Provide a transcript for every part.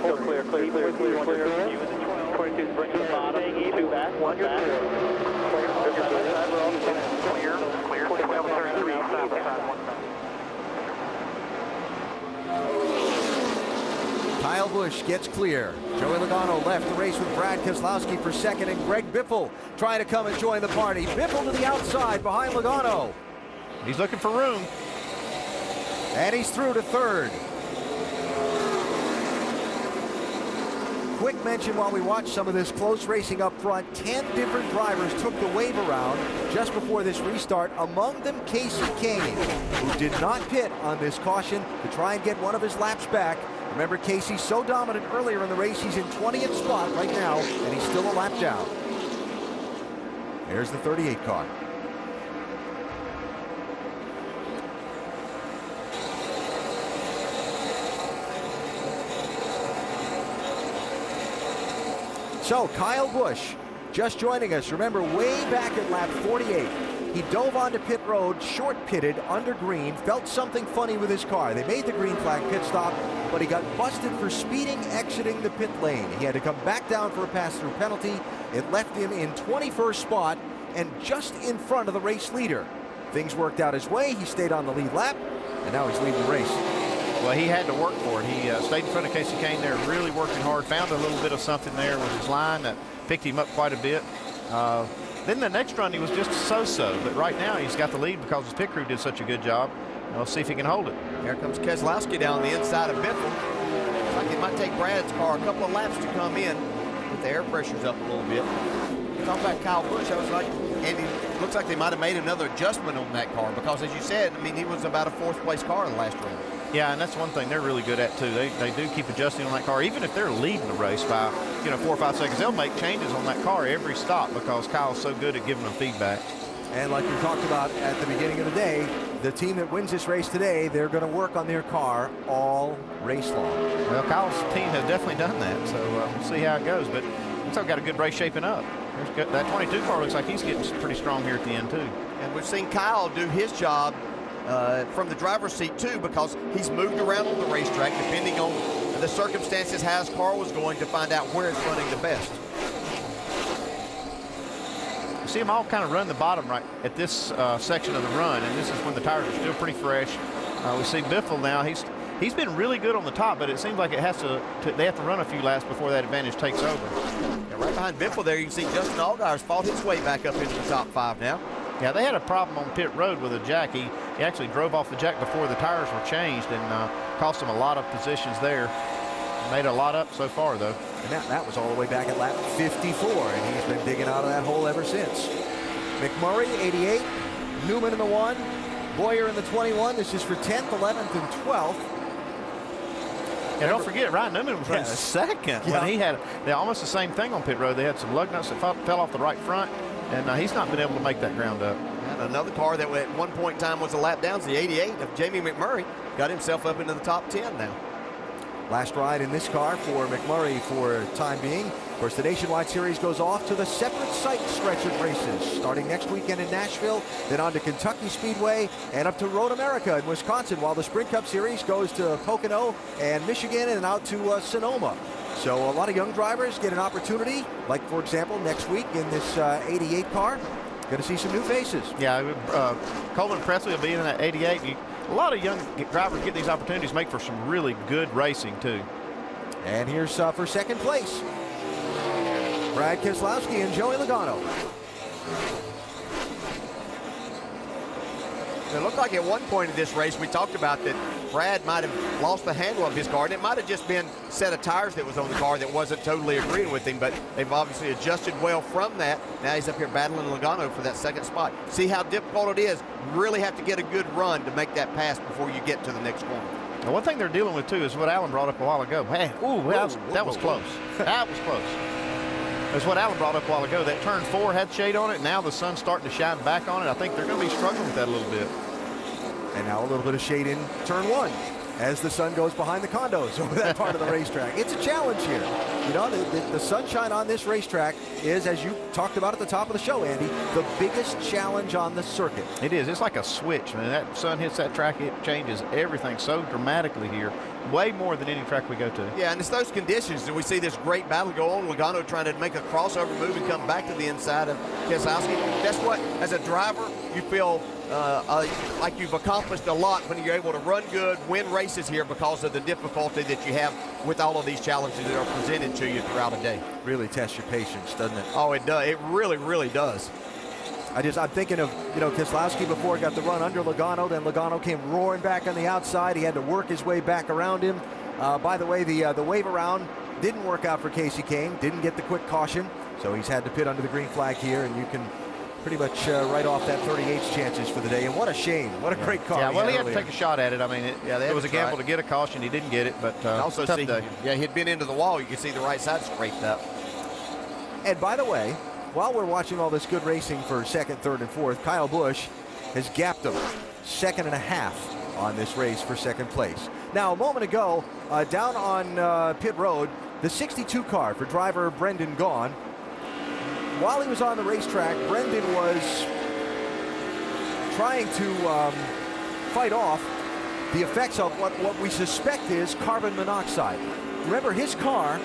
Still clear. 22 bring the bottom. 2 back. 1 back. Clear. 12:33 outside the side 1 back. Kyle Busch gets clear. Joey Logano left the race with Brad Keselowski for second, and Greg Biffle trying to come and join the party. Biffle to the outside behind Logano. He's looking for room. And he's through to third. Quick mention while we watch some of this close racing up front. 10 different drivers took the wave around just before this restart. Among them, Casey Kane, who did not pit on this caution to try and get one of his laps back. Remember, Casey so dominant earlier in the race. He's in 20th spot right now, and he's still a lap down. There's the 38 car. So Kyle Busch just joining us. Remember, way back at lap 48, he dove onto pit road, short pitted under green, felt something funny with his car. They made the green flag pit stop, but he got busted for speeding exiting the pit lane. He had to come back down for a pass-through penalty. It left him in 21st spot and just in front of the race leader. Things worked out his way. He stayed on the lead lap, and now he's leading the race. Well, he had to work for it. He stayed in front of Casey Kane there, really working hard, found a little bit of something there with his line that picked him up quite a bit. Then the next run, he was just so-so, but right now he's got the lead because his pit crew did such a good job. We'll see if he can hold it. Here comes Keselowski down the inside of Biffle. Looks like it might take Brad's car a couple of laps to come in, with the air pressures up a little bit. Talking about Kyle Busch, I was like, and it looks like they might have made another adjustment on that car because, as you said, I mean, he was about a 4th place car in the last run. Yeah, and that's one thing they're really good at too. They do keep adjusting on that car, even if they're leading the race by 4 or 5 seconds. They'll make changes on that car every stop because Kyle's so good at giving them feedback. And like we talked about at the beginning of the day, the team that wins this race today, they're going to work on their car all race long. Well, Kyle's team has definitely done that, so we'll see how it goes. But looks like we've got a good race shaping up. That 22 car looks like he's getting pretty strong here at the end too. And we've seen Kyle do his job from the driver's seat too, because he's moved around on the racetrack depending on the circumstances how his car was going to find out where it's running the best. You see them all kind of run the bottom right at this section of the run, and this is when the tires are still pretty fresh. We see Biffle now. He's been really good on the top, but it seems like it has they have to run a few laps before that advantage takes over. Yeah, right behind Biffle there, you can see Justin Allgaier's fought his way back up into the top 5 now. Yeah, they had a problem on pit road with a jack. He actually drove off the jack before the tires were changed and cost him a lot of positions there. Made a lot up so far, though. And that was all the way back at lap 54, and he's been digging out of that hole ever since. McMurray, 88. Newman in the 1. Boyer in the 21. This is for 10th, 11th, and 12th. And don't forget, Ryan Newman was running second when he had almost the same thing on pit road. They had some lug nuts that fell off the right front, and he's not been able to make that ground up. And another car that at one point in time was a lap down, the 88 of Jamie McMurray, got himself up into the top 10 now. Last ride in this car for McMurray for time being. Of course, the Nationwide Series goes off to the separate site stretch of races, starting next weekend in Nashville, then on to Kentucky Speedway, and up to Road America in Wisconsin, while the Sprint Cup Series goes to Pocono and Michigan and out to Sonoma. So a lot of young drivers get an opportunity, like, for example, next week in this 88 car. Going to see some new faces. Yeah, Coleman Presley will be in that 88. A lot of young drivers get these opportunities, make for some really good racing, too. And here's for second place, Brad Keselowski and Joey Logano. It looked like at one point in this race we talked about that Brad might have lost the handle of his car, and it might have just been a set of tires that was on the car that wasn't totally agreeing with him, but they've obviously adjusted well from that. Now he's up here battling Logano for that second spot. See how difficult it is. You really have to get a good run to make that pass before you get to the next corner. Now, one thing they're dealing with, too, is what Alan brought up a while ago. Man, that was close. That was close. That's what Alan brought up a while ago. That turn 4 had shade on it. Now the sun's starting to shine back on it. I think they're going to be struggling with that a little bit. And now a little bit of shade in turn 1 as the sun goes behind the condos over that part of the racetrack. It's a challenge here. You know, the sunshine on this racetrack is, as you talked about at the top of the show, Andy, the biggest challenge on the circuit. It is. It's like a switch, man. That sun hits that track, it changes everything so dramatically here, way more than any track we go to. Yeah, and it's those conditions that we see this great battle go on. Logano trying to make a crossover move and come back to the inside of Keselowski. That's what, as a driver, you feel like you've accomplished a lot when you're able to run good, win races here because of the difficulty that you have with all of these challenges that are presented to you throughout a day. Really tests your patience, doesn't it? Oh, it does. It really, really does. I'm thinking of, you know, Keselowski before got the run under Logano, then Logano came roaring back on the outside. He had to work his way back around him. By the way, the wave around didn't work out for Casey Kane, didn't get the quick caution, so he's had to pit under the green flag here, and you can pretty much write off that 38's chances for the day. And what a shame. What a great car. Yeah, well, he had to take a shot at it. I mean, it was a gamble to get a caution. He didn't get it, but also tough see, day. yeah, he'd been into the wall. You could see the right side scraped up. And by the way, while we're watching all this good racing for second, third, and fourth, Kyle Busch has gapped him 2.5 on this race for second place. Now, a moment ago, down on pit road, the 62 car for driver Brendan Gaughan, while he was on the racetrack, Brendan was trying to fight off the effects of what we suspect is carbon monoxide. Remember, his car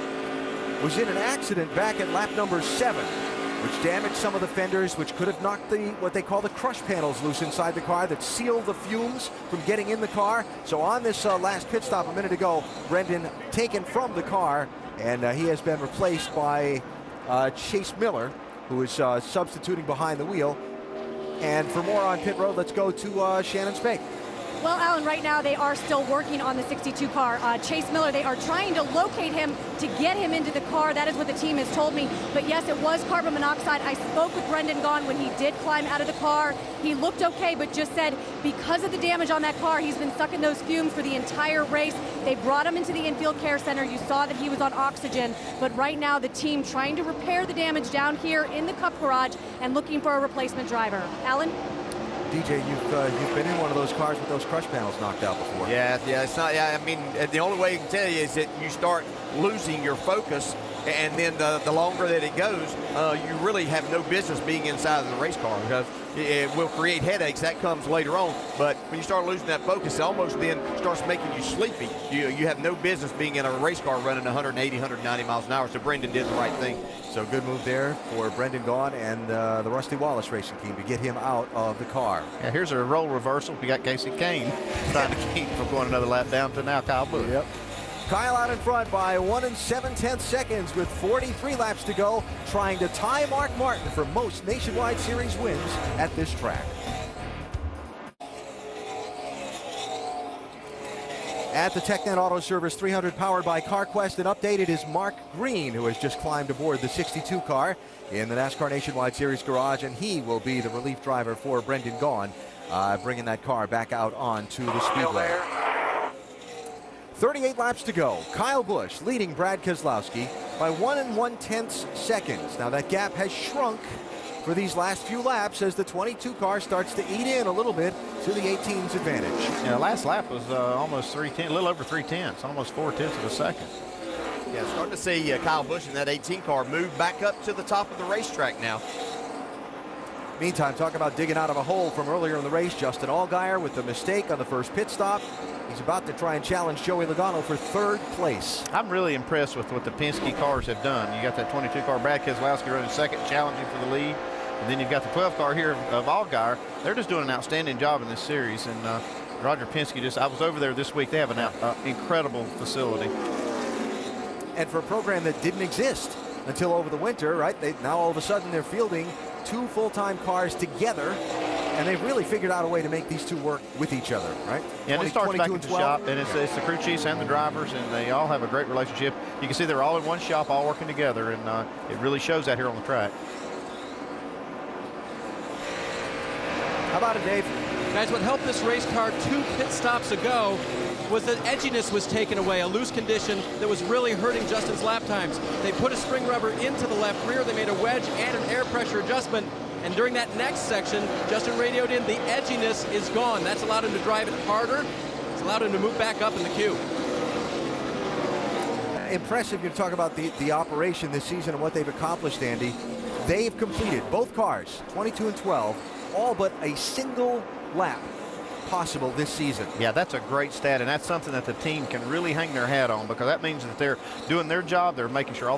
was in an accident back at lap number 7, which damaged some of the fenders, which could have knocked what they call the crush panels loose inside the car that seal the fumes from getting in the car. So on this last pit stop a minute ago, Brendan taken from the car, and he has been replaced by Chase Miller, who is substituting behind the wheel. And for more on pit road, let's go to Shannon Spake. Well, Alan, right now they are still working on the 62 car. Chase Miller, they are trying to locate him to get him into the car. That is what the team has told me. But yes, it was carbon monoxide. I spoke with Brendan Gaughan when he did climb out of the car. He looked okay, but just said because of the damage on that car, he's been sucking those fumes for the entire race. They brought him into the infield care center. You saw that he was on oxygen. But right now, the team trying to repair the damage down here in the Cup garage and looking for a replacement driver. Alan? DJ, you've been in one of those cars with those crush panels knocked out before. Yeah, it's not. Yeah, I mean, the only way I can tell you is that you start losing your focus, and then the longer that it goes, you really have no business being inside of the race car because it will create headaches. That comes later on. But when you start losing that focus, it almost then starts making you sleepy. You have no business being in a race car running 180, 190 miles an hour. So Brendan did the right thing. So good move there for Brendan Gaughan and the Rusty Wallace racing team to get him out of the car. Yeah, here's a role reversal. We got Casey Kane trying to keep from going another lap down to now Kyle Busch. Yep. Kyle out in front by 1 7/10 seconds with 43 laps to go, trying to tie Mark Martin for most Nationwide Series wins at this track. At the TechNet Auto Service 300 powered by CarQuest, and updated is Mark Green, who has just climbed aboard the 62 car in the NASCAR Nationwide Series garage, and he will be the relief driver for Brendan Gaughan, bringing that car back out onto the Speedway. 38 laps to go. Kyle Busch leading Brad Keselowski by 1 1/10 seconds. Now that gap has shrunk for these last few laps as the 22 car starts to eat in a little bit to the 18's advantage. Yeah, last lap was almost 3/10, a little over 3/10, almost 4/10 of a second. Yeah, starting to see Kyle Busch in that 18 car move back up to the top of the racetrack now. Meantime, talk about digging out of a hole from earlier in the race. Justin Allgaier with the mistake on the first pit stop. He's about to try and challenge Joey Logano for 3rd place. I'm really impressed with what the Penske cars have done. You got that 22 car, Brad Keselowski running second, challenging for the lead. And then you've got the 12 car here of Allgaier. They're just doing an outstanding job in this series. And Roger Penske I was over there this week. They have an incredible facility. And for a program that didn't exist until over the winter, right? Now all of a sudden they're fielding 2 full-time cars together, and they've really figured out a way to make these two work with each other, right? Yeah, and it starts back at the shop, and it's the crew chiefs and the drivers, and they all have a great relationship. You can see they're all in one shop, all working together, and it really shows out here on the track. How about it, Dave? Guys, what helped this race car 2 pit stops ago was that edginess was taken away, a loose condition that was really hurting Justin's lap times. They put a spring rubber into the left rear, they made a wedge and an air pressure adjustment, and during that next section, Justin radioed in, the edginess is gone. That's allowed him to drive it harder. It's allowed him to move back up in the queue. impressive. You talk about the operation this season and what they've accomplished, Andy. They've completed, both cars, 22 and 12, all but a single lap possible this season. Yeah, that's a great stat, and that's something that the team can really hang their hat on, because that means that they're doing their job. They're making sure all the